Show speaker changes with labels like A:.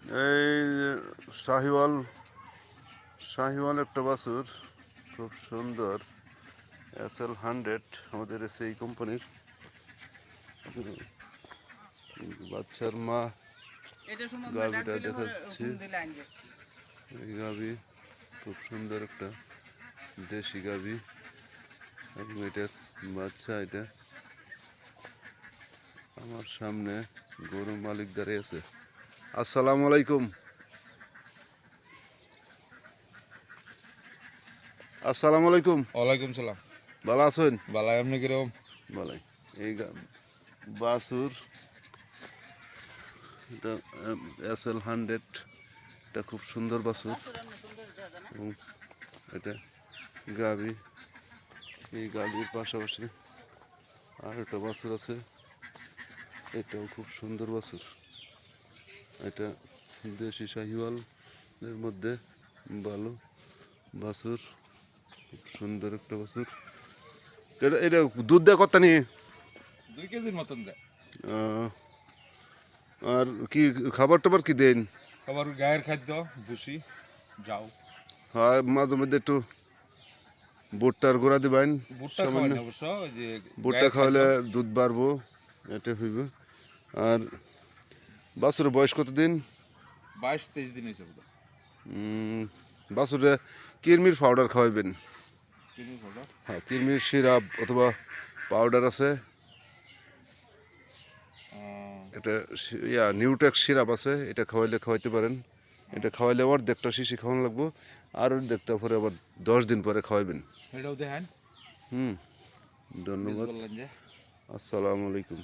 A: এই যে শাহিওয়াল শাহিওয়াল একটা বাছুর, খুব সুন্দর। SL100 আমাদের এই কোম্পানির বাচ্চার মা গাভিটা দেখাচ্ছি। এই গাভি খুব সুন্দর একটা দেশি গাভি এবং এটার বাচ্চা। এটা আমার সামনে গরু মালিক দাঁড়িয়ে আছে। আসসালামু আলাইকুম। আসসালামু আলাইকুম।
B: ওয়ালাইকুম সালাম।
A: ভালো আছেন?
B: বালাই, আপনি কিরকম?
A: ভালাই। এই বাছুর, এটা SL100, এটা খুব সুন্দর বাছুর এবং এটা গাভি। এই গাভির পাশাপাশি আর একটা বাছুর আছে, এটাও খুব সুন্দর বাছুর। এটা দেশি শাহিওয়ালের মধ্যে ভালো বাছুর, খুব সুন্দর একটা বাছুর। এটা এটা দুধ দেয় কত নিয়ে?
B: 2 কেজির মতন দেয়।
A: আর কি খাবার টাবার কি দেন?
B: খাবার গায়ের খাদ্য, ভুসি, যাও।
A: হয় মাঝে মধ্যে একটু ভুট্টার গোড়া দিবেন।
B: ভুট্টা খাওয়াই না অবশ্য, ওই যে
A: ভুট্টা খাওয়ালে দুধ বাড়বো, এটা হইবে। আর বাছুরের বয়স কতদিন?
B: 22-23 দিন হয়েছে।
A: বাছুরে কিরমির পাউডার খাওয়াইবেন। হ্যাঁ, কিরমির সিরাপ অথবা পাউডার আছে, এটা নিউটেক্স সিরাপ আছে, এটা খাওয়াইতে পারেন। এটা খাওয়াইলে আবার অর্ধেকটা শিশি খাওয়ানো লাগবো, আর অর্ধেকটা পরে আবার 10 দিন পরে খাওয়াইবেন।
B: এটাও দেখেন।
A: ধন্যবাদ। আসসালামু আলাইকুম।